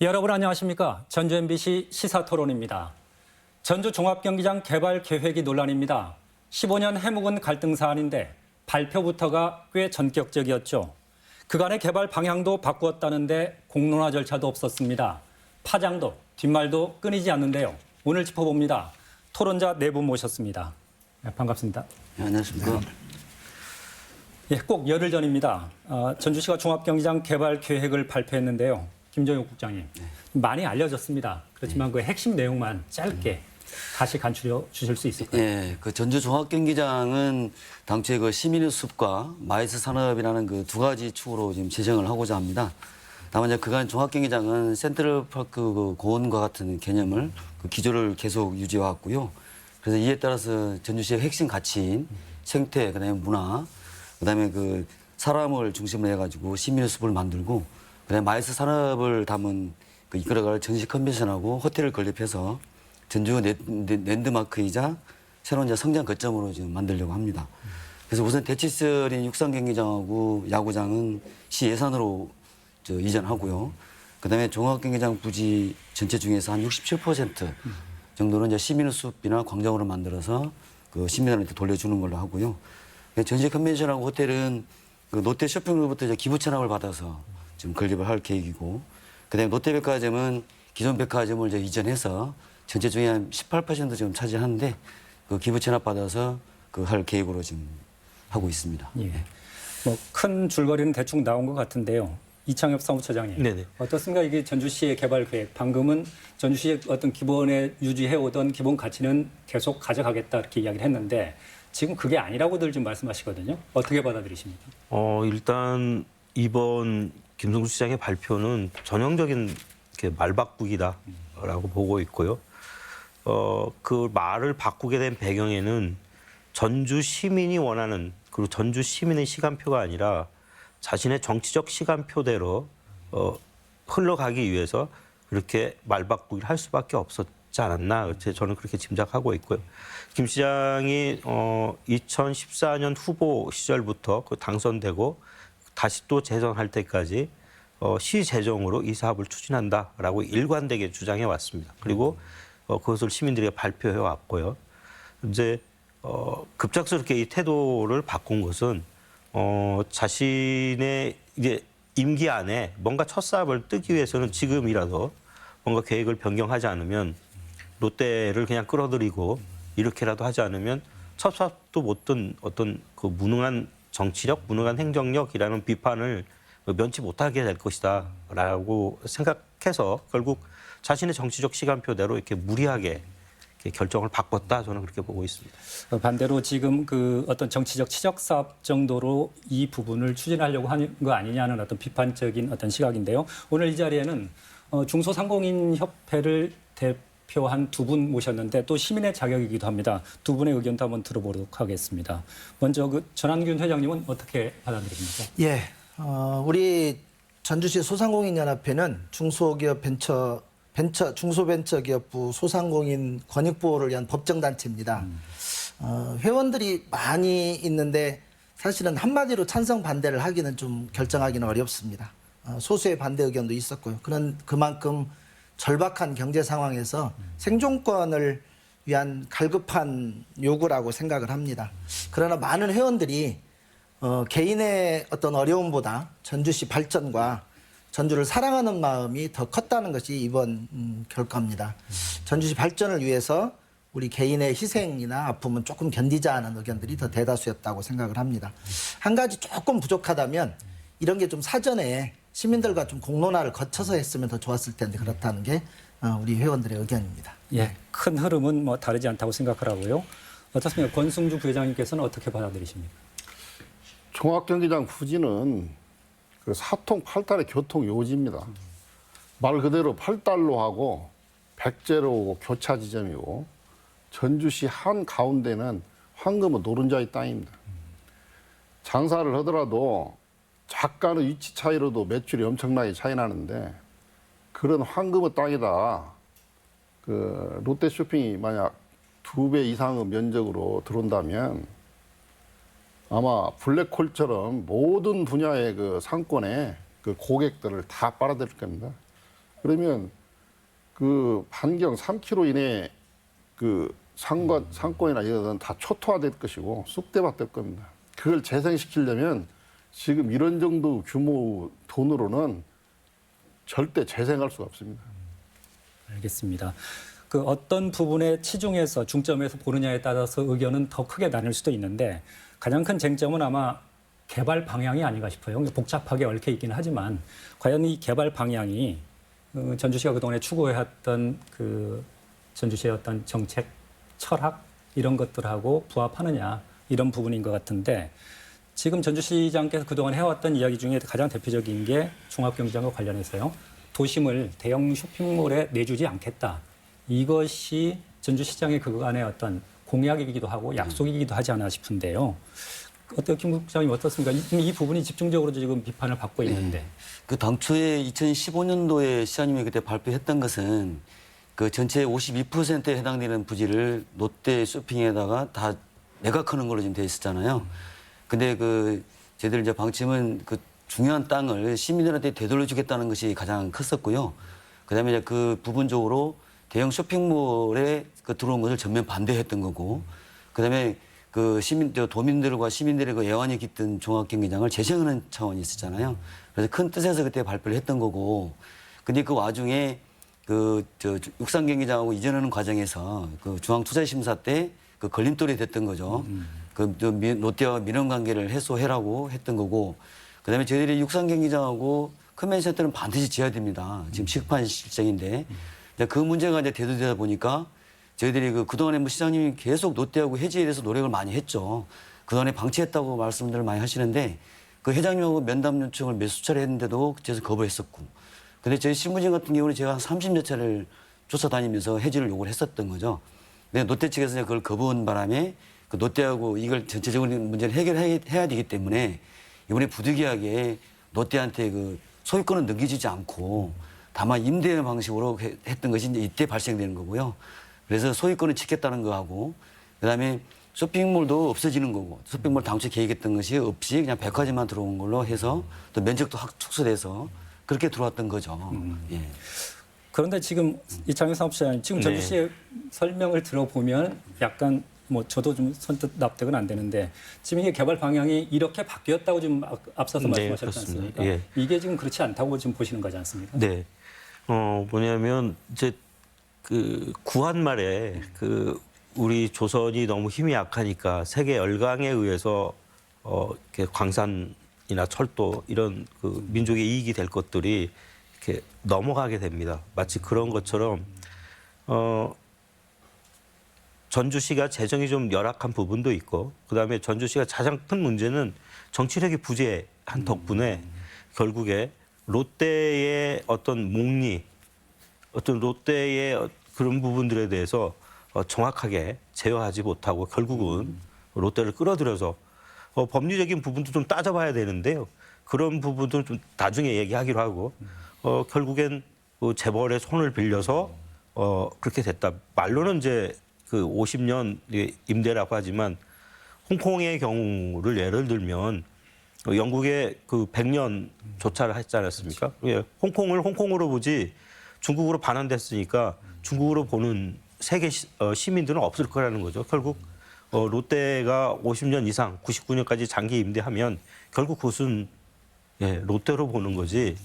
여러분 안녕하십니까? 전주 MBC 시사토론입니다. 전주 종합경기장 개발 계획이 논란입니다. 15년 해묵은 갈등 사안인데 발표부터가 꽤 전격적이었죠. 그간의 개발 방향도 바꾸었다는데 공론화 절차도 없었습니다. 파장도 뒷말도 끊이지 않는데요. 오늘 짚어봅니다. 토론자 네 분 모셨습니다. 네, 반갑습니다. 네, 안녕하십니까. 예, 꼭 열흘 전입니다. 전주시가 종합경기장 개발 계획을 발표했는데요. 김정욱 국장님, 많이 알려졌습니다. 그렇지만 그 핵심 내용만 짧게 다시 간추려 주실 수 있을까요? 예, 그 전주 종합경기장은 당초에 그 시민의 숲과 마이스 산업이라는 그 두 가지 축으로 지금 재정을 하고자 합니다. 다만 이제 그간 종합경기장은 센트럴파크 그 고원과 같은 개념을 그 기조를 계속 유지해 왔고요. 그래서 이에 따라서 전주시의 핵심 가치인 생태, 그다음에 문화, 그다음에 그 사람을 중심으로 해가지고 시민의 숲을 만들고, 그다음에 마이스 산업을 담은 그 이끌어갈 전시 컨벤션하고 호텔을 건립해서 전주 랜드마크이자 새로운 이제 성장 거점으로 지금 만들려고 합니다. 그래서 우선 대치설인 육상경기장하고 야구장은 시 예산으로 이전하고요. 그다음에 종합경기장 부지 전체 중에서 한 67% 정도는 이제 시민의 숲이나 광장으로 만들어서 그 시민들한테 돌려주는 걸로 하고요. 전시 컨벤션하고 호텔은 그 롯데 쇼핑몰로부터 이제 기부 체납을 받아서 지금 건립을 할 계획이고, 그다음에 롯데백화점은 기존 백화점을 이제 이전해서 전체 중에 한 18% 지금 차지하는데 그 기부 체납 받아서 그 할 계획으로 지금 하고 있습니다. 예. 뭐 큰 줄거리는 대충 나온 것 같은데요. 이창엽 사무처장님, 네네. 어떻습니까? 이게 전주시의 개발 계획, 방금은 전주시의 어떤 기본에 유지해오던 기본 가치는 계속 가져가겠다 이렇게 이야기를 했는데 지금 그게 아니라고들 좀 말씀하시거든요. 어떻게 받아들이십니까? 일단 이번 김성수 시장의 발표는 전형적인 이렇게 말바꾸기다라고 보고 있고요. 그 말을 바꾸게 된 배경에는 전주 시민이 원하는, 그리고 전주 시민의 시간표가 아니라 자신의 정치적 시간표대로 흘러가기 위해서 그렇게 말바꾸기를 할 수밖에 없었지 않았나, 저는 그렇게 짐작하고 있고요. 김 시장이 2014년 후보 시절부터 당선되고 다시 또 재선할 때까지 시 재정으로 이 사업을 추진한다라고 일관되게 주장해 왔습니다. 그리고 그것을 시민들에게 발표해 왔고요. 이제 급작스럽게 이 태도를 바꾼 것은 자신의 이제 임기 안에 뭔가 첫 사업을 뜨기 위해서는 지금이라도 뭔가 계획을 변경하지 않으면, 롯데를 그냥 끌어들이고 이렇게라도 하지 않으면 첫 사업도 못 든 어떤 그 무능한 정치력, 무능한 행정력이라는 비판을 면치 못하게 될 것이다라고 생각해서 결국 자신의 정치적 시간표대로 이렇게 무리하게 이렇게 결정을 바꿨다, 저는 그렇게 보고 있습니다. 반대로 지금 그 어떤 정치적 치적 사업 정도로 이 부분을 추진하려고 하는 거 아니냐는 어떤 비판적인 어떤 시각인데요. 오늘 이 자리에는 중소상공인 협회를 대표한 두 분 모셨는데 또 시민의 자격이기도 합니다. 두 분의 의견도 한번 들어보도록 하겠습니다. 먼저 그 전한균 회장님은 어떻게 받아들입니까? 예, 우리 전주시 소상공인연합회는 중소기업 중소벤처기업부 소상공인 권익보호를 위한 법정단체입니다. 회원들이 많이 있는데 사실은 한마디로 찬성 반대를 하기는 좀 결정하기는 어렵습니다. 소수의 반대 의견도 있었고요. 그만큼 절박한 경제 상황에서 생존권을 위한 갈급한 요구라고 생각을 합니다. 그러나 많은 회원들이 개인의 어떤 어려움보다 전주시 발전과 전주를 사랑하는 마음이 더 컸다는 것이 이번 결과입니다. 전주시 발전을 위해서 우리 개인의 희생이나 아픔은 조금 견디자는 의견들이 더 대다수였다고 생각을 합니다. 한 가지 조금 부족하다면 이런 게 좀 사전에 시민들과 좀 공론화를 거쳐서 했으면 더 좋았을 텐데 그렇다는 게 우리 회원들의 의견입니다. 예, 큰 흐름은 뭐 다르지 않다고 생각하라고요. 어떻습니까? 권승주 부회장님께서는 어떻게 받아들이십니까? 종합경기장 부지는 그 사통 팔달의 교통 요지입니다. 말 그대로 팔달로 하고 백제로 교차 지점이고 전주시 한 가운데는 황금은 노른자의 땅입니다. 장사를 하더라도 작가의 위치 차이로도 매출이 엄청나게 차이 나는데 그런 황금의 땅에다 그 롯데 쇼핑이 만약 2배 이상의 면적으로 들어온다면 아마 블랙홀처럼 모든 분야의 그 상권에 그 고객들을 다 빨아들일 겁니다. 그러면 그 반경 3km 이내 그 상권이나 이런 건 다 초토화될 것이고 쑥대밭 될 겁니다. 그걸 재생시키려면 지금 이런 정도 규모 돈으로는 절대 재생할 수가 없습니다. 알겠습니다. 그 어떤 부분에 치중해서 중점에서 보느냐에 따라서 의견은 더 크게 나뉠 수도 있는데 가장 큰 쟁점은 아마 개발 방향이 아닌가 싶어요. 복잡하게 얽혀 있긴 하지만 과연 이 개발 방향이 전주시가 그동안에 추구해왔던 그 전주시의 어떤 정책, 철학 이런 것들하고 부합하느냐 이런 부분인 것 같은데 지금 전주시장께서 그동안 해왔던 이야기 중에 가장 대표적인 게 종합경기장과 관련해서요. 도심을 대형 쇼핑몰에 내주지 않겠다. 이것이 전주시장의 그간의 어떤 공약이기도 하고 약속이기도 하지 않나 싶은데요. 어때요, 김 국장님 어떻습니까? 이 부분이 집중적으로 지금 비판을 받고 있는데. 그 당초에 2015년도에 시장님이 그때 발표했던 것은 그 전체 52%에 해당되는 부지를 롯데 쇼핑에다가 다 매각하는 걸로 지금 돼 있었잖아요. 근데 그 저희들 이제 방침은 그 중요한 땅을 시민들한테 되돌려주겠다는 것이 가장 컸었고요. 그다음에 이제 그 부분적으로 대형 쇼핑몰에 그 들어온 것을 전면 반대했던 거고, 그다음에 그 도민들과 시민들의 그 애환이 깃든 종합경기장을 재생하는 차원이 있었잖아요. 그래서 큰 뜻에서 그때 발표를 했던 거고, 근데 그 와중에 육상경기장하고 이전하는 과정에서 그 중앙투자심사 때 그 걸림돌이 됐던 거죠. 롯데와 민원 관계를 해소해라고 했던 거고, 그다음에 저희들이 육상경기장하고 컨벤션센터는 반드시 지어야 됩니다. 지금 시급한 실정인데 그 문제가 이제 대두되다 보니까 저희들이 그동안에 뭐 시장님이 계속 롯데하고 해지에 대해서 노력을 많이 했죠. 그동안에 방치했다고 말씀들을 많이 하시는데 그 회장님하고 면담 요청을 몇 수차례 했는데도 그때서 거부했었고. 근데 저희 신부진 같은 경우는 제가 한 30여 차례를 쫓아다니면서 해지를 요구를 했었던 거죠. 근데 롯데 측에서 그걸 거부한 바람에 그 롯데하고 이걸 전체적으로 문제를 해결해야 되기 때문에 이번에 부득이하게 롯데한테 그 소유권은 넘겨주지 않고 다만 임대 방식으로 했던 것이 이제 이때 발생되는 거고요. 그래서 소유권을 지켰다는 거하고 그다음에 쇼핑몰도 없어지는 거고 쇼핑몰 당초에 계획했던 것이 없이 그냥 백화점만 들어온 걸로 해서 또 면적도 확 축소돼서 그렇게 들어왔던 거죠. 예. 그런데 지금 이창용 사업자님 지금 전주시의 설명을 들어보면 약간 뭐 저도 좀 선뜻 납득은 안 되는데 지금 이게 개발 방향이 이렇게 바뀌었다고 지금 앞서서 말씀하셨지 그렇습니다. 않습니까? 예. 이게 지금 그렇지 않다고 지금 보시는 거지 않습니까? 네. 뭐냐면 이제 그 구한 말에 그 우리 조선이 너무 힘이 약하니까 세계 열강에 의해서 이렇게 광산이나 철도 이런 그 민족의 이익이 될 것들이 이렇게 넘어가게 됩니다. 마치 그런 것처럼 전주시가 재정이 좀 열악한 부분도 있고 그다음에 전주시가 가장 큰 문제는 정치력이 부재한 덕분에 결국에 롯데의 어떤 목리, 어떤 롯데의 그런 부분들에 대해서 정확하게 제어하지 못하고 결국은 롯데를 끌어들여서 법리적인 부분도 좀 따져봐야 되는데요. 그런 부분도 좀 나중에 얘기하기로 하고 결국엔 재벌의 손을 빌려서 그렇게 됐다. 말로는 이제 그 50년 임대라고 하지만 홍콩의 경우를 예를 들면 영국의 그 100년 조차를 했지 않았습니까? 예, 홍콩을 홍콩으로 보지 중국으로 반환됐으니까 중국으로 보는 세계 시민들은 없을 거라는 거죠. 결국 롯데가 50년 이상 99년까지 장기 임대하면 결국 그것은 예, 롯데로 보는 거지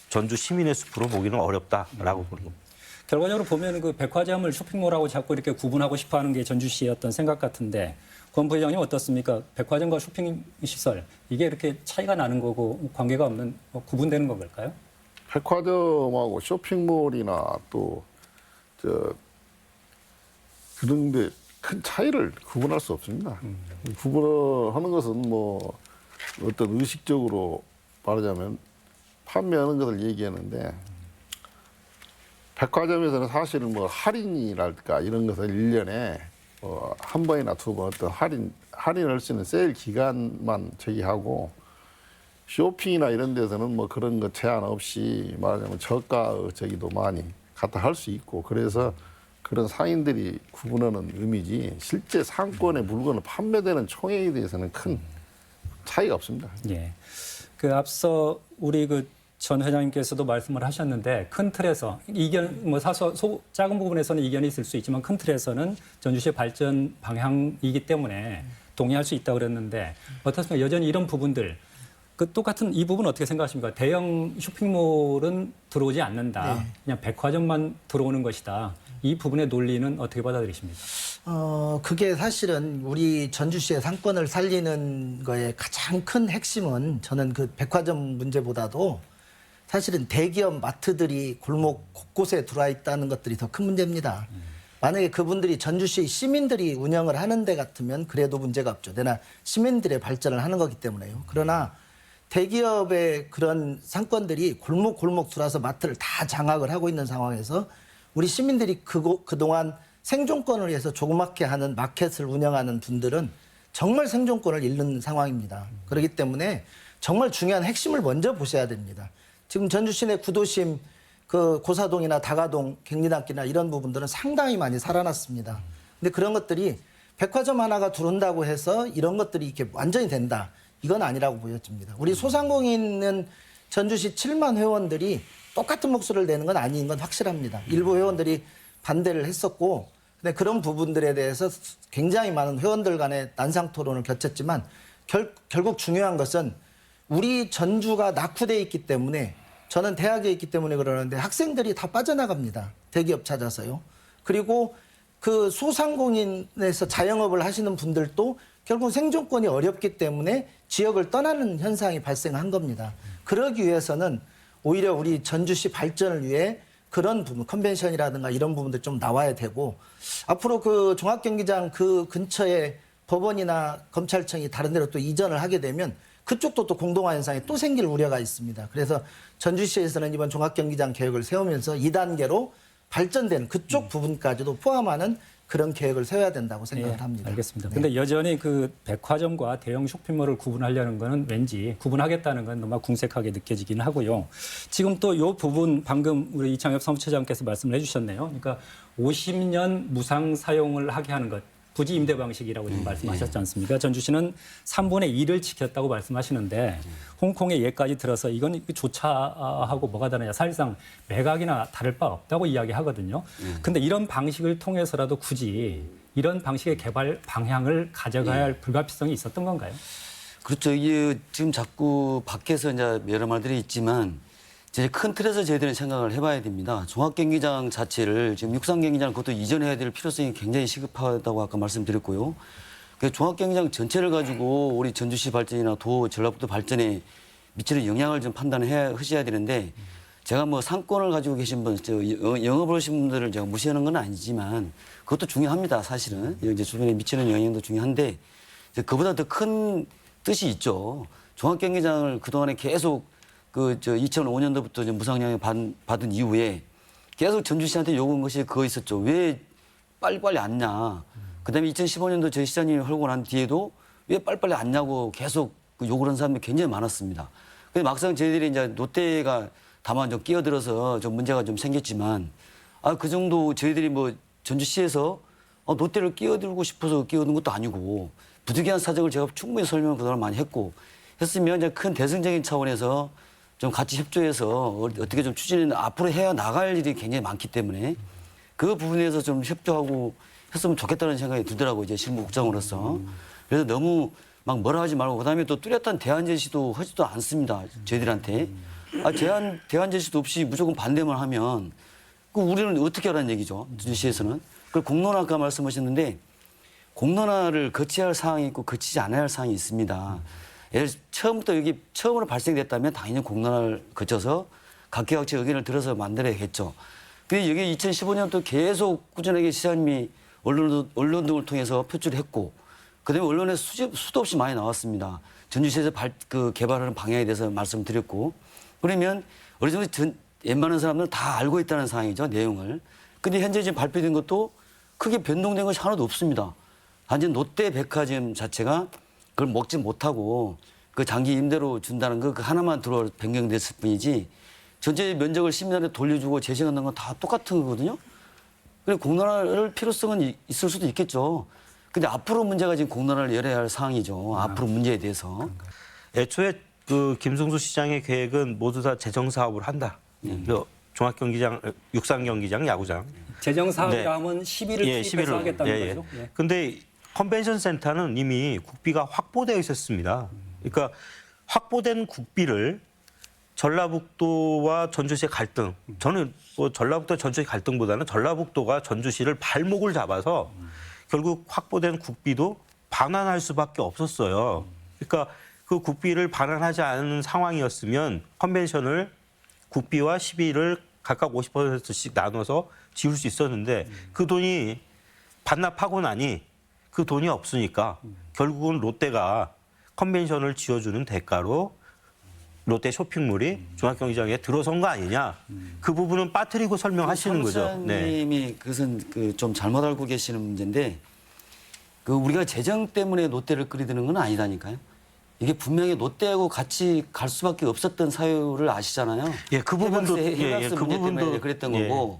전주 시민의 숲으로 보기는 어렵다라고 보는 겁니다. 결과적으로 보면 그 백화점을 쇼핑몰하고 자꾸 이렇게 구분하고 싶어하는 게 전주시의 어떤 생각 같은데 권 부회장님 어떻습니까? 백화점과 쇼핑 시설 이게 이렇게 차이가 나는 거고 관계가 없는 구분되는 건가요? 백화점하고 쇼핑몰이나 또 그런데 큰 차이를 구분할 수 없습니다. 구분을 하는 것은 뭐 어떤 의식적으로 말하자면 판매하는 것을 얘기하는데 백화점에서는 사실은 뭐 할인이랄까 이런 것을 1년에 한 번이나 두 번 어떤 할인할 수 있는 세일 기간만 제기하고 쇼핑이나 이런 데서는 뭐 그런 거 제한 없이 말하자면 저가 저기도 많이 갖다 할 수 있고 그래서 그런 상인들이 구분하는 의미지 실제 상권의 물건을 판매되는 총액에 대해서는 큰 차이가 없습니다. 예. 그 앞서 우리 그 전 회장님께서도 말씀을 하셨는데 큰 틀에서 이견 뭐 작은 부분에서는 이견이 있을 수 있지만 큰 틀에서는 전주시의 발전 방향이기 때문에 동의할 수 있다고 그랬는데 어떻습니까? 여전히 이런 부분들 그 똑같은 이 부분 어떻게 생각하십니까? 대형 쇼핑몰은 들어오지 않는다. 네. 그냥 백화점만 들어오는 것이다. 이 부분의 논리는 어떻게 받아들이십니까? 그게 사실은 우리 전주시의 상권을 살리는 거에 가장 큰 핵심은 저는 그 백화점 문제보다도 사실은 대기업 마트들이 골목 곳곳에 들어와 있다는 것들이 더 큰 문제입니다. 만약에 그분들이 전주시 시민들이 운영을 하는 데 같으면 그래도 문제가 없죠. 내나 시민들의 발전을 하는 거기 때문에요. 그러나 대기업의 그런 상권들이 골목 들어와서 마트를 다 장악을 하고 있는 상황에서 우리 시민들이 그동안 생존권을 위해서 조그맣게 하는 마켓을 운영하는 분들은 정말 생존권을 잃는 상황입니다. 그렇기 때문에 정말 중요한 핵심을 먼저 보셔야 됩니다. 지금 전주시 내 구도심, 그 고사동이나 다가동, 갱리단길이나 이런 부분들은 상당히 많이 살아났습니다. 근데 그런 것들이 백화점 하나가 들어온다고 해서 이런 것들이 이렇게 완전히 된다. 이건 아니라고 보여집니다. 우리 소상공인은 전주시 7만 회원들이 똑같은 목소리를 내는 건 아닌 건 확실합니다. 일부 회원들이 반대를 했었고, 근데 그런 부분들에 대해서 굉장히 많은 회원들 간의 난상 토론을 겹쳤지만 결국 중요한 것은 우리 전주가 낙후돼 있기 때문에 저는 대학에 있기 때문에 그러는데 학생들이 다 빠져나갑니다. 대기업 찾아서요. 그리고 그 소상공인에서 자영업을 하시는 분들도 결국 생존권이 어렵기 때문에 지역을 떠나는 현상이 발생한 겁니다. 그러기 위해서는 오히려 우리 전주시 발전을 위해 그런 부분, 컨벤션이라든가 이런 부분들 좀 나와야 되고 앞으로 그 종합경기장 그 근처에 법원이나 검찰청이 다른 데로 또 이전을 하게 되면 그쪽도 또 공동화 현상이 또 생길 우려가 있습니다. 그래서 전주시에서는 이번 종합경기장 계획을 세우면서 2단계로 발전된 그쪽 부분까지도 포함하는 그런 계획을 세워야 된다고 생각을 합니다. 알겠습니다. 네. 근데 여전히 그 백화점과 대형 쇼핑몰을 구분하려는 거는 왠지 구분하겠다는 건 너무 궁색하게 느껴지긴 하고요. 지금 또 이 부분 방금 우리 이창엽 사무처장께서 말씀을 해주셨네요. 그러니까 50년 무상 사용을 하게 하는 것. 부지 임대 방식이라고 지금 말씀하셨지 않습니까? 전주시는 3분의 2를 지켰다고 말씀하시는데 홍콩의 예까지 들어서 이건 조차하고 뭐가 다르냐. 사실상 매각이나 다를 바 없다고 이야기하거든요. 근데 이런 방식을 통해서라도 굳이 이런 방식의 개발 방향을 가져가야 할 불가피성이 있었던 건가요? 그렇죠. 이게 지금 자꾸 밖에서 이제 여러 말들이 있지만 이제 큰 틀에서 저희들은 생각을 해봐야 됩니다. 종합경기장 자체를 지금 육상경기장 그것도 이전해야 될 필요성이 굉장히 시급하다고 아까 말씀드렸고요. 그 종합경기장 전체를 가지고 우리 전주시 발전이나 전라북도 발전에 미치는 영향을 좀 하셔야 되는데 제가 뭐 상권을 가지고 계신 분, 영업을 하신 분들을 제가 무시하는 건 아니지만 그것도 중요합니다. 사실은 이제 주변에 미치는 영향도 중요한데 그보다 더 큰 뜻이 있죠. 종합경기장을 그동안에 계속 2005년도부터 무상양해 받은 이후에 계속 전주시한테 요구한 것이 그거 있었죠. 왜 빨리빨리 안 냐. 그다음에 2015년도 저희 시장님이 헐고 난 뒤에도 왜 빨리빨리 안 냐고 계속 요구를 한 사람이 굉장히 많았습니다. 근데 막상 저희들이 이제 롯데가 다만 좀 끼어들어서 좀 문제가 좀 생겼지만 그 정도 저희들이 뭐 전주시에서 롯데를 끼어들고 싶어서 끼어든 것도 아니고 부득이한 사정을 제가 충분히 설명을 그동안 많이 했으면 이제 큰 대승적인 차원에서 좀 같이 협조해서 어떻게 좀 추진을 앞으로 해야 나갈 일이 굉장히 많기 때문에 그 부분에서 좀 협조하고 했으면 좋겠다는 생각이 들더라고요. 이제 실무국장으로서. 그래서 너무 막 뭐라 하지 말고 그다음에 또 뚜렷한 대안 제시도 하지도 않습니다. 저희들한테. 대안 제시도 없이 무조건 반대만 하면 그 우리는 어떻게 하라는 얘기죠. 전주시에서는. 그 공론화 아까 말씀하셨는데 공론화를 거쳐야 할 사항이 있고 거치지 않아야 할 사항이 있습니다. 처음부터 여기 처음으로 발생됐다면 당연히 공론화를 거쳐서 각계각층 의견을 들어서 만들어야겠죠. 근데 여기 2015년도 계속 꾸준하게 시장님이 언론 등을 통해서 표출했고 그다음에 언론에 수도 없이 많이 나왔습니다. 전주시에서 개발하는 방향에 대해서 말씀드렸고 그러면 어느 정도 웬만한 사람들은 다 알고 있다는 상황이죠. 내용을. 근데 현재 지금 발표된 것도 크게 변동된 것이 하나도 없습니다. 단지 롯데 백화점 자체가 그걸 먹지 못하고 그 장기 임대로 준다는 거 그 하나만 변경됐을 뿐이지 전체 면적을 시민한테 돌려주고 재생한다는 건 다 똑같은 거거든요. 그래서 공론화를 필요성은 있을 수도 있겠죠. 근데 앞으로 문제가 지금 공론화를 열어야 할 사항이죠. 앞으로 문제에 대해서. 애초에 그 김승수 시장의 계획은 모두 다 재정 사업을 한다. 그 종합경기장, 육상경기장, 야구장. 재정 사업이라 네. 하면 11을 투입해서 하겠다는 거죠. 예. 근데 컨벤션 센터는 이미 국비가 확보되어 있었습니다. 그러니까 확보된 국비를 전라북도와 전주시의 갈등, 저는 뭐 전라북도 전주시 갈등보다는 전라북도가 전주시를 발목을 잡아서 결국 확보된 국비도 반환할 수밖에 없었어요. 그러니까 그 국비를 반환하지 않은 상황이었으면 컨벤션을 국비와 시비를 각각 50%씩 나눠서 지울 수 있었는데 그 돈이 반납하고 나니 그 돈이 없으니까 결국은 롯데가 컨벤션을 지어주는 대가로 롯데 쇼핑몰이 종합경기장에 들어선 거 아니냐. 그 부분은 빠뜨리고 설명하시는 거죠. 네. 사무장님이 그것은 그 좀 잘못 알고 계시는 문제인데 그 우리가 재정 때문에 롯데를 끌어들이는 건 아니다니까요. 이게 분명히 롯데하고 같이 갈 수밖에 없었던 사유를 아시잖아요. 예, 그 부분도 해박스 그 문제 때문에 부분도 그랬던 거고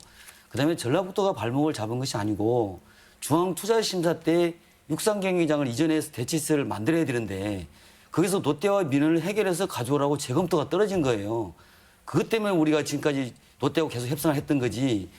그다음에 전라북도가 발목을 잡은 것이 아니고 중앙투자심사 때 육상경기장을 이전해서 대치세를 만들어야 되는데 거기서 롯데와 민원을 해결해서 가져오라고 재검토가 떨어진 거예요. 그것 때문에 우리가 지금까지 롯데하고 계속 협상을 했던 거지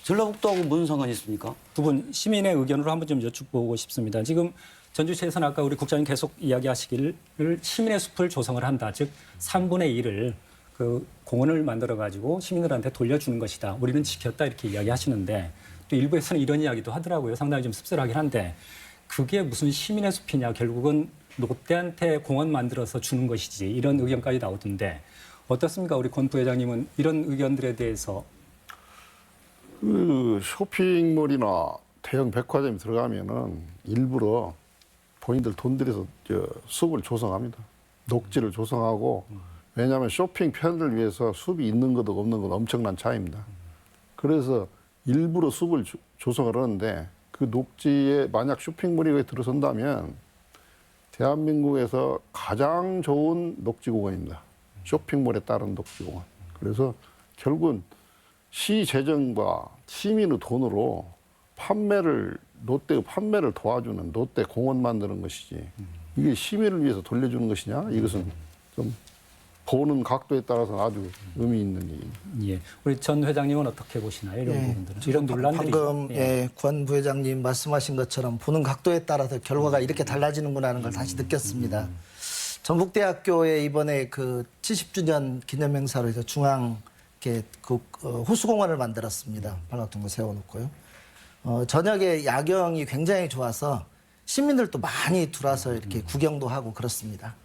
전라북도하고 무슨 상관이 있습니까? 두 분 시민의 의견으로 한번 좀 여쭙고 싶습니다. 지금 전주시에서는 아까 우리 국장님 계속 이야기하시기를 시민의 숲을 조성을 한다. 즉 3분의 1을 그 공원을 만들어 가지고 시민들한테 돌려주는 것이다. 우리는 지켰다 이렇게 이야기하시는데 또 일부에서는 이런 이야기도 하더라고요. 상당히 좀 씁쓸하긴 한데 그게 무슨 시민의 숲이냐. 결국은 롯데한테 공원 만들어서 주는 것이지. 이런 의견까지 나오던데 어떻습니까? 우리 권 부회장님은 이런 의견들에 대해서. 그 쇼핑몰이나 대형 백화점이 들어가면은 일부러 본인들 돈 들여서 숲을 조성합니다. 녹지를 조성하고 왜냐하면 쇼핑 편을 위해서 숲이 있는 것도 없는 것 엄청난 차이입니다. 그래서 일부러 숲을 조성을 하는데 그 녹지에 만약 쇼핑몰이 거기 들어선다면 대한민국에서 가장 좋은 녹지공원입니다. 쇼핑몰에 따른 녹지공원. 그래서 결국은 시 재정과 시민의 돈으로 롯데의 판매를 도와주는 롯데 공원 만드는 것이지 이게 시민을 위해서 돌려주는 것이냐 이것은 좀 보는 각도에 따라서 아주 의미 있는 얘기입니다. 예. 우리 전 회장님은 어떻게 보시나요? 이런 부분들은. 이런 논란들이. 방금 권 부회장님 말씀하신 것처럼 보는 각도에 따라서 결과가 이렇게 달라지는구나 하는 걸 다시 느꼈습니다. 전북대학교에 이번에 그 70주년 기념행사로 해서 중앙 호수공원을 만들었습니다. 팔각동도 세워놓고요. 저녁에 야경이 굉장히 좋아서 시민들도 많이 들어와서 이렇게 구경도 하고 그렇습니다.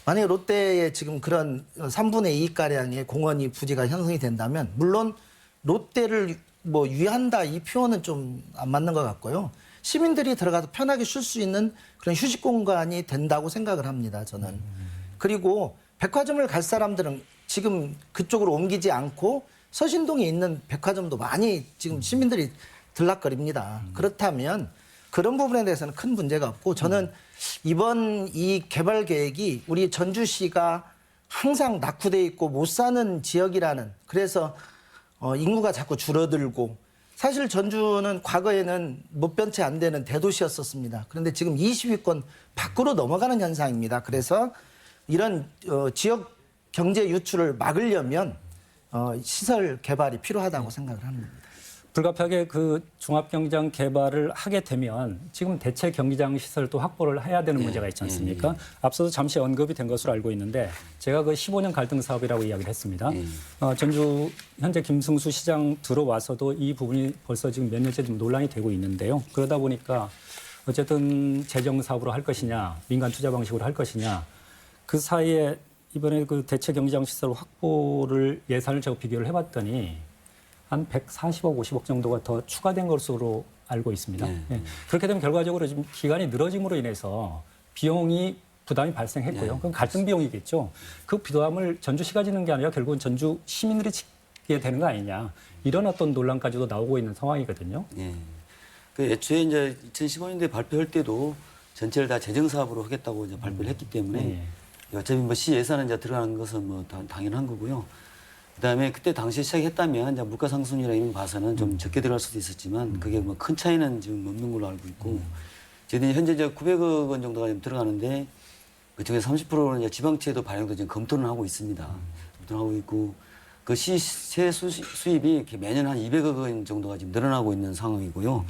만약에 롯데에 지금 그런 3분의 2가량의 공원이 부지가 형성이 된다면 물론 롯데를 뭐 위한다 이 표현은 좀 안 맞는 것 같고요. 시민들이 들어가서 편하게 쉴 수 있는 그런 휴식 공간이 된다고 생각을 합니다. 저는. 그리고 백화점을 갈 사람들은 지금 그쪽으로 옮기지 않고 서신동에 있는 백화점도 많이 지금 시민들이 들락거립니다. 그렇다면 그런 부분에 대해서는 큰 문제가 없고 저는 이번 이 개발 계획이 우리 전주시가 항상 낙후돼 있고 못 사는 지역이라는 그래서 인구가 자꾸 줄어들고 사실 전주는 과거에는 못 변치 안 되는 대도시였었습니다. 그런데 지금 20위권 밖으로 넘어가는 현상입니다. 그래서 이런 지역 경제 유출을 막으려면 시설 개발이 필요하다고 생각을 합니다. 불가피하게 그 종합경기장 개발을 하게 되면 지금 대체 경기장 시설도 확보를 해야 되는 문제가 있지 않습니까? 앞서도 잠시 언급이 된 것으로 알고 있는데 제가 그 15년 갈등 사업이라고 이야기를 했습니다. 전주 현재 김승수 시장 들어와서도 이 부분이 벌써 지금 몇 년째 좀 논란이 되고 있는데요. 그러다 보니까 어쨌든 재정 사업으로 할 것이냐, 민간 투자 방식으로 할 것이냐 그 사이에 이번에 그 대체 경기장 시설 확보를 예산을 제가 비교를 해봤더니 한 140억, 50억 정도가 더 추가된 것으로 알고 있습니다. 예. 그렇게 되면 결과적으로 지금 기간이 늘어짐으로 인해서 비용이 부담이 발생했고요. 그럼 갈등 비용이겠죠. 그 부담을 전주시가 지는 게 아니라 결국은 전주 시민들이 지게 되는 거 아니냐. 이런 어떤 논란까지도 나오고 있는 상황이거든요. 예. 그 애초에 이제 2015년도에 발표할 때도 전체를 다 재정 사업으로 하겠다고 이제 발표를 했기 때문에 어차피 뭐 시 예산은 이제 들어가는 것은 뭐 당연한 거고요. 그다음에 그때 당시에 시작했다면 이제 물가 상승률이나 이런 거 봐서는 좀 적게 들어갈 수도 있었지만 그게 뭐 큰 차이는 지금 없는 걸로 알고 있고 저희들이 현재 이제 900억 원 정도가 좀 들어가는데 그중에 30%는 이제 지방채도 발행도 지금 검토는 하고 있습니다. 검토를 하고 있고 그 시세 수입이 이렇게 매년 한 200억 원 정도가 지금 늘어나고 있는 상황이고요.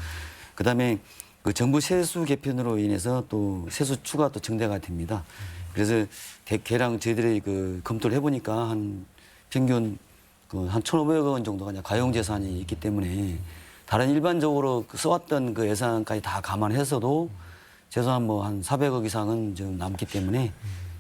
그다음에 그 정부 세수 개편으로 인해서 또 세수 추가 또 증대가 됩니다. 그래서 대개랑 저희들이 그 검토를 해보니까 한 평균 그 한 1,500억 원 정도가 이제 가용재산이 있기 때문에 다른 일반적으로 써왔던 그 예산까지 다 감안해서도 최소한 뭐 한 400억 이상은 좀 남기 때문에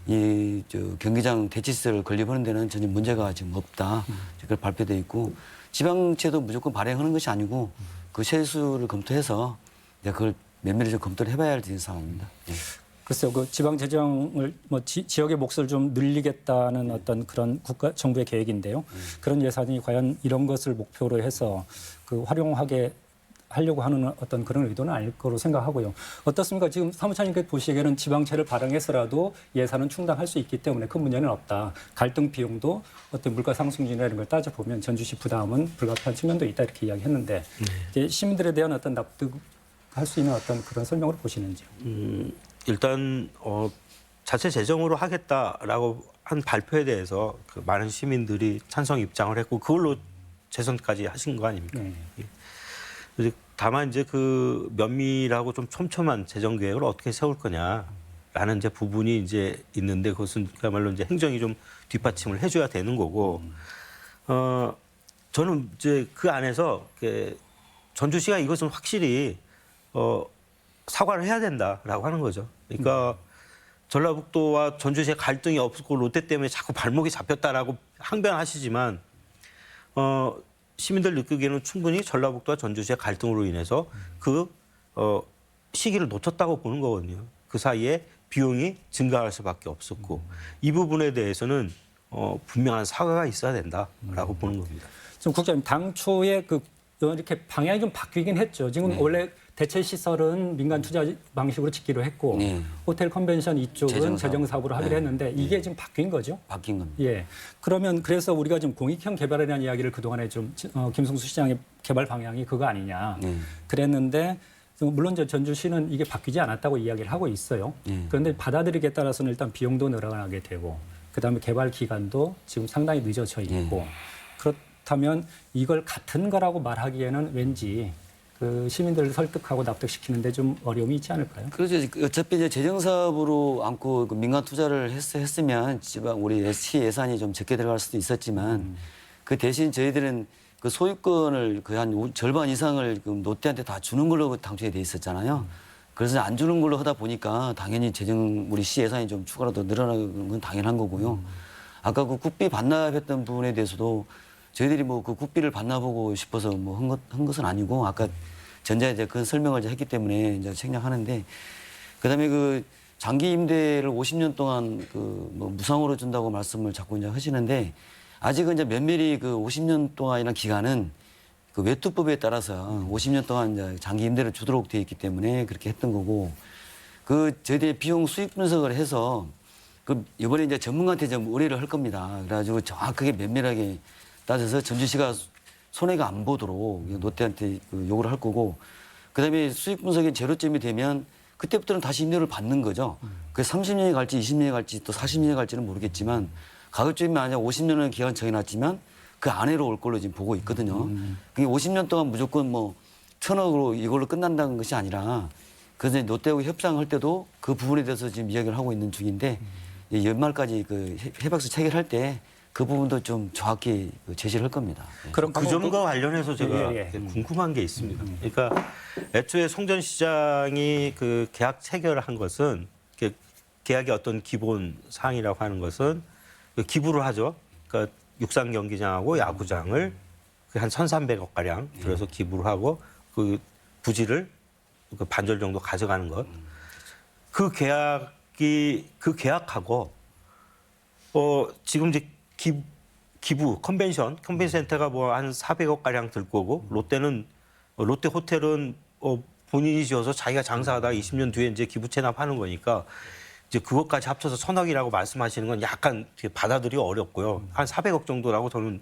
이 저 경기장 대치세를 건립하는 데는 전혀 문제가 지금 없다. 그걸 발표돼 있고 지방채도 무조건 발행하는 것이 아니고 그 세수를 검토해서 이제 그걸 면밀히 좀 검토를 해봐야 할 상황입니다. 예. 글쎄요, 그 지방 재정을 뭐 지역의 몫을 좀 늘리겠다는 어떤 그런 국가 정부의 계획인데요. 그런 예산이 과연 이런 것을 목표로 해서 그 활용하게 하려고 하는 어떤 그런 의도는 아닐 거로 생각하고요. 어떻습니까? 지금 사무처님께 보시기에는 지방채를 발행해서라도 예산은 충당할 수 있기 때문에 큰 문제는 없다. 갈등 비용도 어떤 물가 상승률이나 이런 걸 따져보면 전주시 부담은 불가피한 측면도 있다 이렇게 이야기했는데 이제 시민들에 대한 어떤 납득할 수 있는 어떤 그런 설명으로 보시는지요? 일단 자체 재정으로 하겠다라고 한 발표에 대해서 그 많은 시민들이 찬성 입장을 했고 그걸로 재선까지 하신 거 아닙니까? 네. 예. 다만 이제 그 면밀하고 좀 촘촘한 재정 계획을 어떻게 세울 거냐라는 이제 부분이 이제 있는데 그것은 그야말로 이제 행정이 좀 뒷받침을 해줘야 되는 거고 저는 이제 그 안에서 전주시가 이것은 확실히 사과를 해야 된다라고 하는 거죠. 그러니까 전라북도와 전주시의 갈등이 없고 롯데 때문에 자꾸 발목이 잡혔다라고 항변하시지만 시민들 느끼기에는 충분히 전라북도와 전주시의 갈등으로 인해서 그 시기를 놓쳤다고 보는 거거든요. 그 사이에 비용이 증가할 수밖에 없었고 이 부분에 대해서는 분명한 사과가 있어야 된다라고 보는 겁니다. 지금 국장님 당초에 그 이렇게 방향이 좀 바뀌긴 했죠. 지금 원래 대체 시설은 민간 투자 방식으로 짓기로 했고 네. 호텔 컨벤션 이쪽은 재정 사업으로 하기로 했는데 이게 지금 바뀐 거죠? 바뀐 겁니다. 예. 그러면 그래서 우리가 지금 공익형 개발에 대한 이야기를 그동안에 좀 김승수 시장의 개발 방향이 그거 아니냐 그랬는데 물론 전주시는 이게 바뀌지 않았다고 이야기를 하고 있어요. 그런데 받아들이기에 따라서는 일단 비용도 늘어나게 되고 그다음에 개발 기간도 지금 상당히 늦어져 있고 그렇다면 이걸 같은 거라고 말하기에는 왠지 그 시민들을 설득하고 납득시키는데 좀 어려움이 있지 않을까요? 그렇죠. 어차피 이제 재정 사업으로 안고 그 민간 투자를 했으면 지방 우리 시 예산이 좀 적게 들어갈 수도 있었지만 그 대신 저희들은 그 소유권을 거의 한 절반 이상을 그 롯데한테 다 주는 걸로 당초에 돼 있었잖아요. 그래서 안 주는 걸로 하다 보니까 당연히 우리 시 예산이 좀 추가로 더 늘어나는 건 당연한 거고요. 아까 그 국비 반납했던 부분에 대해서도 저희들이 뭐 그 국비를 반납하고 싶어서 뭐 한 것은 아니고 아까 전자에 이제 그 설명을 이제 했기 때문에 이제 생략하는데 그다음에 그 장기 임대를 50년 동안 그 뭐 무상으로 준다고 말씀을 자꾸 이제 하시는데 아직은 이제 면밀히 그 50년 동안이라는 기간은 그 외투법에 따라서 50년 동안 이제 장기 임대를 주도록 되어 있기 때문에 그렇게 했던 거고 그 저희들이 비용 수익 분석을 해서 그 이번에 이제 전문가한테 좀 의뢰를 할 겁니다. 그래가지고 정확하게 면밀하게 따져서 전주시가 손해가 안 보도록 롯데한테 요구를 할 거고 그다음에 수익 분석이 제로점이 되면 그때부터는 다시 임대료를 받는 거죠. 그게 30년이 갈지 20년이 갈지 또 40년이 갈지는 모르겠지만 가급적이면 만약 50년은 기간 정해놨지만 그 안으로 올 걸로 지금 보고 있거든요. 그게 50년 동안 무조건 뭐 1,000억으로 이걸로 끝난다는 것이 아니라 그래서 롯데하고 협상할 때도 그 부분에 대해서 지금 이야기를 하고 있는 중인데 연말까지 그 해박수 체결할 때 그 부분도 좀 정확히 제시를 할 겁니다. 그럼 그 점과 관련해서 제가 궁금한 게 있습니다. 그러니까 애초에 송전 시장이 그 계약 체결을 한 것은 계약의 어떤 기본 사항이라고 하는 것은 기부를 하죠. 그러니까 육상 경기장하고 야구장을 한 1,300억 가량 들여서 기부를 하고 그 부지를 그 반절 정도 가져가는 것. 그 계약하고 지금 이제 기부 컨벤션 센터가 뭐 한 400억 가량 들 거고 롯데 호텔은 본인이 지어서 자기가 장사하다가 20년 뒤에 이제 기부 체납하는 거니까 이제 그것까지 합쳐서 1,000억이라고 말씀하시는 건 약간 받아들이기 어렵고요. 한 400억 정도라고 저는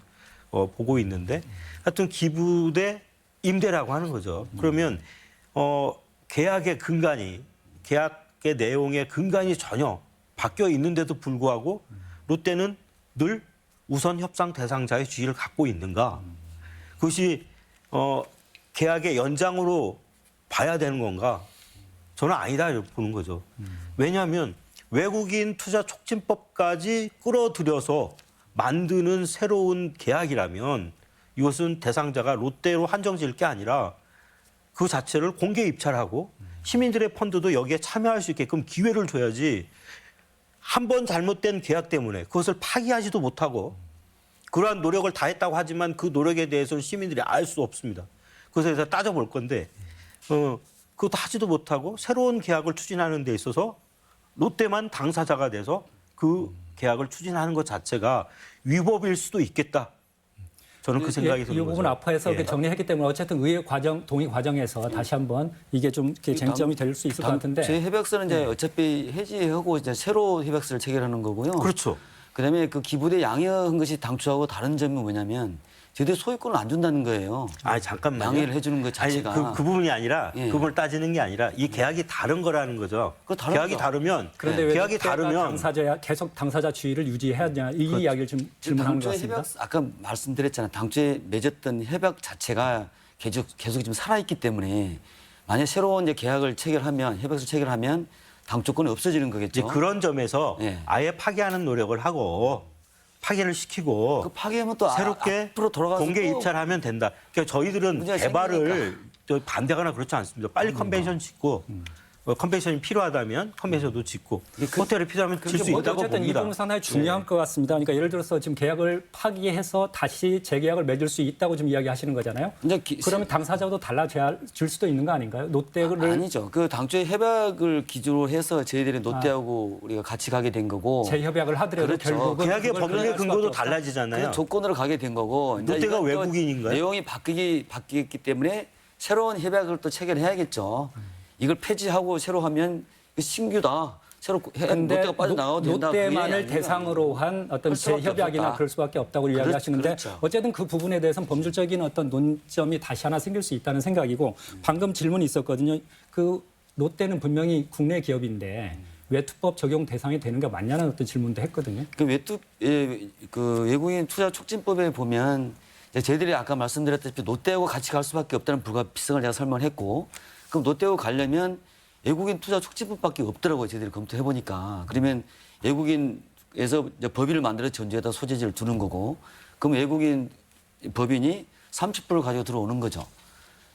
보고 있는데 하여튼 기부 대 임대라고 하는 거죠. 그러면 계약의 내용의 근간이 전혀 바뀌어 있는데도 불구하고 롯데는 늘 우선 협상 대상자의 지위를 갖고 있는가? 그것이 계약의 연장으로 봐야 되는 건가? 저는 아니다 이렇게 보는 거죠. 왜냐하면 외국인 투자 촉진법까지 끌어들여서 만드는 새로운 계약이라면 이것은 대상자가 롯데로 한정지을 게 아니라 그 자체를 공개 입찰하고 시민들의 펀드도 여기에 참여할 수 있게끔 기회를 줘야지 한 번 잘못된 계약 때문에 그것을 파기하지도 못하고 그러한 노력을 다했다고 하지만 그 노력에 대해서는 시민들이 알 수 없습니다. 그래서 따져볼 건데 그것도 하지도 못하고 새로운 계약을 추진하는 데 있어서 롯데만 당사자가 돼서 그 계약을 추진하는 것 자체가 위법일 수도 있겠다. 저는 그 생각이 드는 이 거죠. 부분 앞에서 정리했기 때문에 어쨌든 의회 과정, 동의 과정에서 다시 한번 이게 좀 이렇게 쟁점이 될 수 있을 것 같은데. 제 협약서는 이제 어차피 해지하고 이제 새로 협약서를 체결하는 거고요. 그렇죠. 그다음에 그 기부대 양해한 것이 당초하고 다른 점이 뭐냐면 저희들이 소유권을 안 준다는 거예요. 잠깐만요. 양해를 해주는 것 자체가. 아니, 그 부분이 아니라 예. 그 부분을 따지는 게 아니라 이 계약이 다른 거라는 거죠. 그거 다른 계약이 거죠. 다르면 그런데 왜 계약이 롯데가 다르면 당사자야 계속 당사자 지위를 유지해야 되냐 이 이야기를 좀 질문하는 것 당초에 같습니다. 협약 아까 말씀드렸잖아요. 당초에 맺었던 협약 자체가 계속 좀 살아있기 때문에 만약 새로운 이제 계약을 체결하면 협약서 체결하면 당초권이 없어지는 이제 거겠죠. 그런 점에서 예. 아예 파기하는 노력을 하고 파기를 시키고 그 파기하면 또 새롭게 앞으로 돌아가서 공개 또 입찰하면 된다. 그러니까 저희들은 문제가 개발을 반대하거나 그렇지 않습니다. 빨리 컨벤션 짓고 컨벤션이 필요하다면 컨벤션도 짓고 호텔이 필요하면 질 수 있다고 어쨌든 이 봅니다. 부분 상당히 중요한 것 같습니다. 그러니까 예를 들어서 지금 계약을 파기해서 다시 재계약을 맺을 수 있다고 지금 이야기하시는 거잖아요. 이제 그러면 당사자도 달라질 수도 있는 거 아닌가요? 롯데를 아니죠. 그 당초에 협약을 기준으로 해서 저희들이 롯데하고 우리가 같이 가게 된 거고 재협약을 하더라도 그렇죠. 결국은 계약의 그걸 법률의 그럴 수밖에 근거도 없다. 달라지잖아요. 그 조건으로 가게 된 거고 이제 롯데가 이건 또 외국인인가요? 내용이 바뀌었기 때문에 새로운 협약을 또 체결해야겠죠. 이걸 폐지하고 새로 하면 신규다. 새로 근데 롯데가 빠져나가도 된다. 그게 롯데만을 아닌가. 대상으로 한 어떤 그럴 수밖에 재협약이나 없었다. 그럴 수밖에 없다고 이야기하시는데 그렇죠. 어쨌든 그 부분에 대해서는 법률적인 어떤 논점이 다시 하나 생길 수 있다는 생각이고 방금 질문이 있었거든요. 그 롯데는 분명히 국내 기업인데 외투법 적용 대상이 되는 게 맞냐는 어떤 질문도 했거든요. 그 외국인 투자 촉진법에 보면 이제 저희들이 아까 말씀드렸다시피 롯데하고 같이 갈 수밖에 없다는 불가피성을 제가 설명했고 그럼 롯데하고 가려면 외국인 투자 촉진법밖에 없더라고요. 저희들이 검토해 보니까 그러면 외국인에서 이제 법인을 만들어 전주에다 소재지를 두는 거고 그럼 외국인 법인이 30%를 가지고 들어오는 거죠.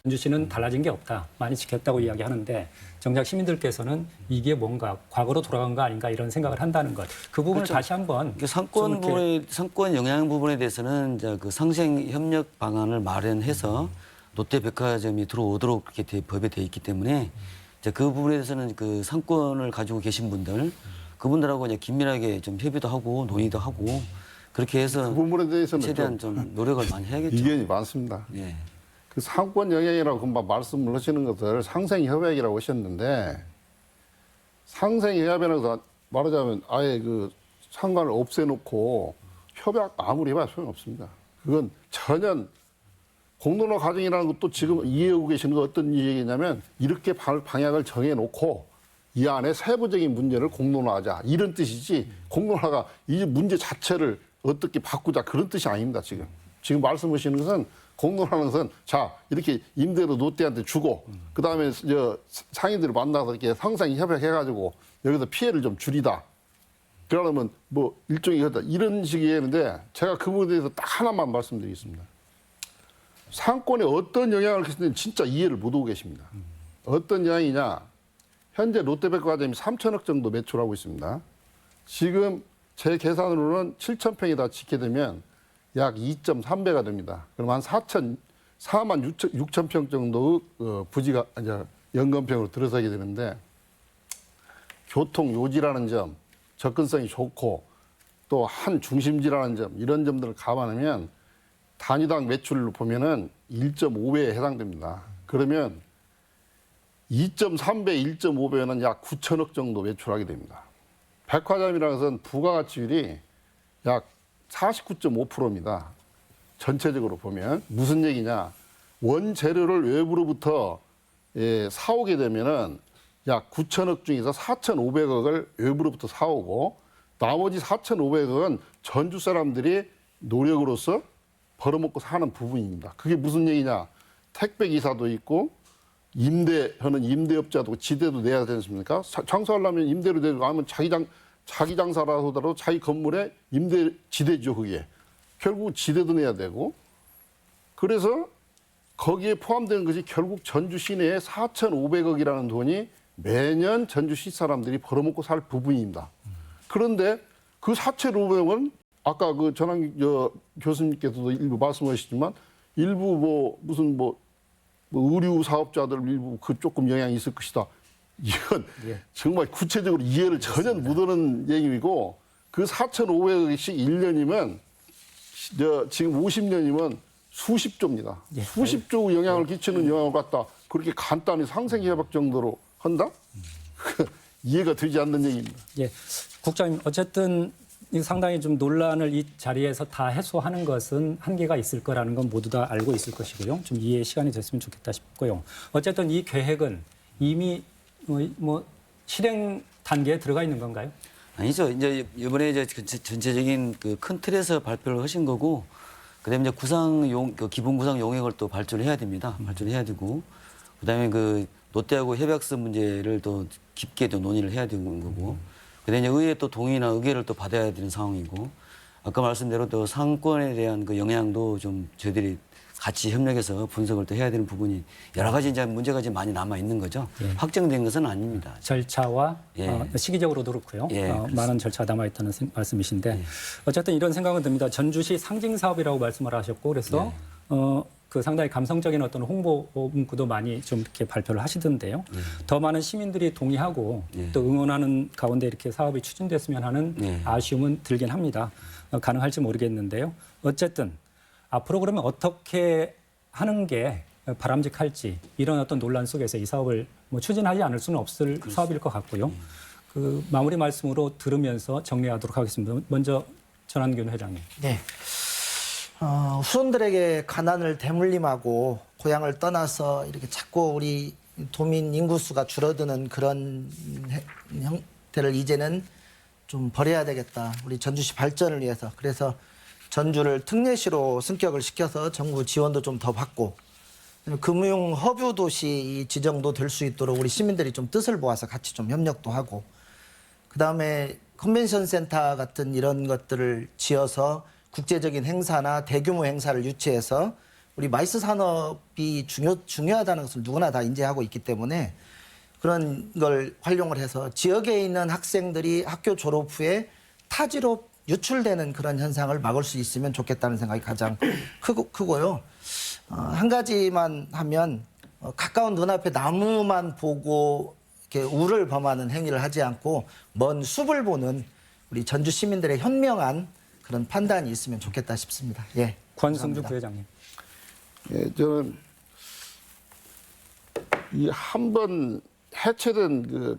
전주 씨는 달라진 게 없다. 많이 지켰다고 이야기하는데 정작 시민들께서는 이게 뭔가 과거로 돌아간 거 아닌가 이런 생각을 한다는 것. 그 부분을 그렇죠. 다시 한번 그 상권 영향 부분에 대해서는 이제 그 상생 협력 방안을 마련해서 롯데백화점이 들어오도록 그렇게 법에 돼 있기 때문에 이제 그 부분에 대해서는 그 상권을 가지고 계신 분들 그분들하고 이제 긴밀하게 좀 협의도 하고 논의도 하고 그렇게 해서 그 부분에 대해서는 최대한 좀 노력을 많이 해야겠죠. 이견이 많습니다. 예. 그 상권 영향이라고 금방 말씀을 하시는 것을 상생협약이라고 하셨는데 상생협약이라고 말하자면 아예 그 상관을 없애놓고 협약 아무리 해봐야 소용없습니다. 그건 전혀 공론화 과정이라는 것도 지금 이해하고 계시는 거 어떤 얘기냐면 이렇게 방향을 정해놓고 이 안에 세부적인 문제를 공론화하자 이런 뜻이지 공론화가 이 문제 자체를 어떻게 바꾸자 그런 뜻이 아닙니다. 지금 말씀하시는 것은 공론화하는 것은 자 이렇게 임대료 롯데한테 주고 그다음에 상인들을 만나서 이렇게 상생 협약해가지고 여기서 피해를 좀 줄이다. 그러면 뭐 일종의 이런 식이었는데 제가 그 부분에 대해서 딱 하나만 말씀드리겠습니다. 상권에 어떤 영향을 끼치는지 진짜 이해를 못하고 계십니다. 어떤 영향이냐. 현재 롯데백화점이 3천억 정도 매출하고 있습니다. 지금 제 계산으로는 7,000평이 다 짓게 되면 약 2.3배가 됩니다. 그럼 한 4만 6천 평 정도 부지가 이제 연건평으로 들어서게 되는데 교통 요지라는 점, 접근성이 좋고 또 한 중심지라는 점 이런 점들을 감안하면 단위당 매출로 보면은 1.5배에 해당됩니다. 그러면 2.3배, 1.5배는 약 9천억 정도 매출하게 됩니다. 백화점이라는 것은 부가가치율이 약 49.5%입니다. 전체적으로 보면 무슨 얘기냐? 원재료를 외부로부터 사오게 되면은 약 9천억 중에서 4,500억을 외부로부터 사오고 나머지 4,500억은 전주 사람들이 노력으로서 벌어먹고 사는 부분입니다. 그게 무슨 얘기냐? 택배 기사도 있고 임대하는 임대업자도 지대도 내야 되지 않습니까? 장사하려면 임대로 내고 하면 자기 장사라 하더라도 자기 건물에 임대 지대죠, 그게. 결국 지대도 내야 되고. 그래서 거기에 포함되는 것이 결국 전주 시내에 4,500억이라는 돈이 매년 전주시 사람들이 벌어먹고 살 부분입니다. 그런데 그 4,500억은 아까 그 전환 교수님께서도 일부 말씀하셨지만 일부 무슨 의류 사업자들 일부 그 조금 영향이 있을 것이다. 이건 정말 구체적으로 이해를 전혀 못하는 얘기이고 그 4,500억씩 1년이면 지금 50년이면 수십조입니다. 수십조 영향을 끼치는 영향을 갖다 그렇게 간단히 상생해박 정도로 한다? 이해가 되지 않는 얘기입니다. 예, 국장님 어쨌든 상당히 좀 논란을 이 자리에서 다 해소하는 것은 한계가 있을 거라는 건 모두 다 알고 있을 것이고요. 좀 이해의 시간이 됐으면 좋겠다 싶고요. 어쨌든 이 계획은 이미 실행 단계에 들어가 있는 건가요? 아니죠. 이제 이번에 이제 전체적인 그 큰 틀에서 발표를 하신 거고, 그다음에 이제 기본 구상 용역을 또 발주를 해야 됩니다. 발주를 해야 되고, 그다음에 그 롯데하고 협약서 문제를 또 깊게 또 논의를 해야 되는 거고, 그다음에 이제 의회 또 동의나 의결을 또 받아야 되는 상황이고, 아까 말씀대로 또 상권에 대한 그 영향도 좀 저희들이 같이 협력해서 분석을 또 해야 되는 부분이 여러 가지 이제 문제가 좀 많이 남아 있는 거죠. 확정된 것은 아닙니다. 절차와 시기적으로도 그렇고요. 많은 절차가 남아있다는 말씀이신데 어쨌든 이런 생각은 듭니다. 전주시 상징 사업이라고 말씀을 하셨고 그래서 그 상당히 감성적인 어떤 홍보 문구도 많이 좀 이렇게 발표를 하시던데요. 더 많은 시민들이 동의하고 또 응원하는 가운데 이렇게 사업이 추진됐으면 하는 아쉬움은 들긴 합니다. 가능할지 모르겠는데요. 어쨌든 앞으로 그러면 어떻게 하는 게 바람직할지 이런 어떤 논란 속에서 이 사업을 추진하지 않을 수는 없을 사업일 것 같고요. 그 마무리 말씀으로 들으면서 정리하도록 하겠습니다. 먼저 전한균 회장님. 네. 후손들에게 가난을 대물림하고 고향을 떠나서 이렇게 자꾸 우리 도민 인구수가 줄어드는 그런 형태를 이제는 좀 버려야 되겠다. 우리 전주시 발전을 위해서. 그래서 전주를 특례시로 승격을 시켜서 정부 지원도 좀 더 받고 금융 허브 도시 지정도 될 수 있도록 우리 시민들이 좀 뜻을 모아서 같이 좀 협력도 하고 그다음에 컨벤션 센터 같은 이런 것들을 지어서 국제적인 행사나 대규모 행사를 유치해서 우리 마이스 산업이 중요하다는 것을 누구나 다 인지하고 있기 때문에 그런 걸 활용을 해서 지역에 있는 학생들이 학교 졸업 후에 타지로 유출되는 그런 현상을 막을 수 있으면 좋겠다는 생각이 가장 크고요. 한 가지만 하면 가까운 눈앞에 나무만 보고 이렇게 우를 범하는 행위를 하지 않고 먼 숲을 보는 우리 전주 시민들의 현명한 그런 판단이 있으면 좋겠다 싶습니다. 예, 권승주 감사합니다. 부회장님. 예, 저는 이 한 번 해체된 그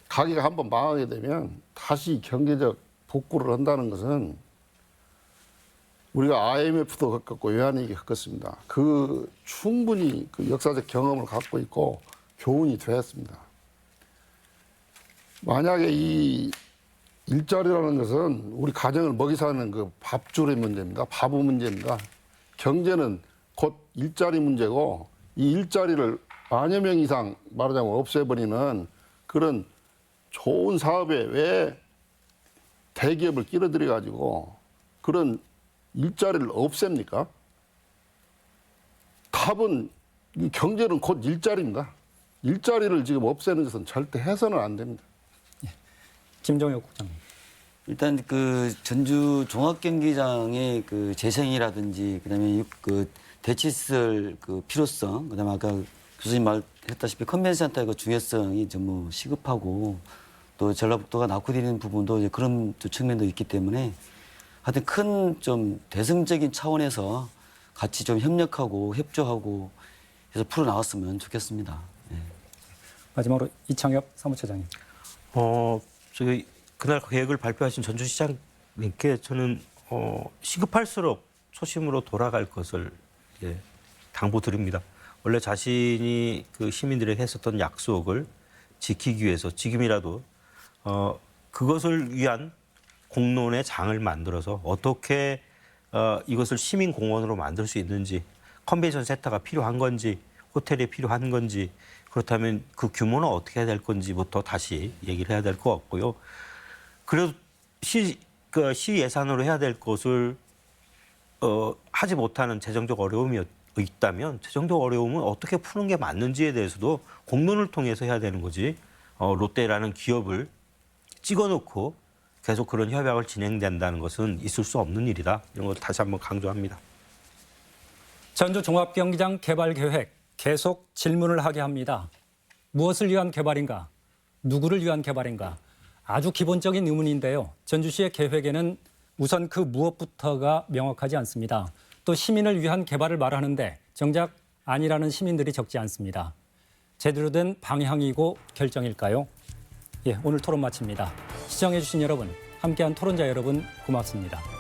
가게가 한 번 망하게 되면 다시 경제적 복구를 한다는 것은 우리가 IMF도 겪었고 외환위기 겪었습니다. 그 충분히 그 역사적 경험을 갖고 있고 교훈이 되었습니다. 만약에 이 일자리라는 것은 우리 가정을 먹이 사는 그 밥줄의 문제입니다. 밥의 문제입니다. 경제는 곧 일자리 문제고 이 일자리를 만여 명 이상 말하자면 없애버리는 그런 좋은 사업에 왜 대기업을 끼어들여 가지고 그런 일자리를 없앱니까? 답은 이 경제는 곧 일자리입니다. 일자리를 지금 없애는 것은 절대 해서는 안 됩니다. 김종혁 국장님. 일단 그 전주 종합경기장의 그 재생이라든지 그다음에 그 대치시설 그 필요성, 그다음에 아까 교수님 말했다시피 컨벤션 센터의 그 중요성이 좀 시급하고 또 전라북도가 낙후되는 부분도 이제 그런 측면도 있기 때문에 하여튼 큰 좀 대승적인 차원에서 같이 좀 협력하고 협조하고 해서 풀어 나왔으면 좋겠습니다. 예. 마지막으로 이창엽 사무처장님. 저기 그날 계획을 발표하신 전주시장님께 저는 시급할수록 초심으로 돌아갈 것을 당부드립니다. 원래 자신이 그 시민들에게 했었던 약속을 지키기 위해서 지금이라도 그것을 위한 공론의 장을 만들어서 어떻게 이것을 시민 공원으로 만들 수 있는지, 컨벤션 센터가 필요한 건지, 호텔이 필요한 건지, 그렇다면 그 규모는 어떻게 해야 될 건지부터 다시 얘기를 해야 될 것 같고요. 그래도 시 예산으로 해야 될 것을 하지 못하는 재정적 어려움이 있다면 재정적 어려움은 어떻게 푸는 게 맞는지에 대해서도 공론을 통해서 해야 되는 거지. 롯데라는 기업을 찍어놓고 계속 그런 협약을 진행된다는 것은 있을 수 없는 일이다. 이런 걸 다시 한번 강조합니다. 전주 종합경기장 개발 계획 계속 질문을 하게 합니다. 무엇을 위한 개발인가? 누구를 위한 개발인가? 아주 기본적인 의문인데요. 전주시의 계획에는 우선 그 무엇부터가 명확하지 않습니다. 또 시민을 위한 개발을 말하는데 정작 아니라는 시민들이 적지 않습니다. 제대로 된 방향이고 결정일까요? 예, 오늘 토론 마칩니다. 시청해주신 여러분, 함께한 토론자 여러분 고맙습니다.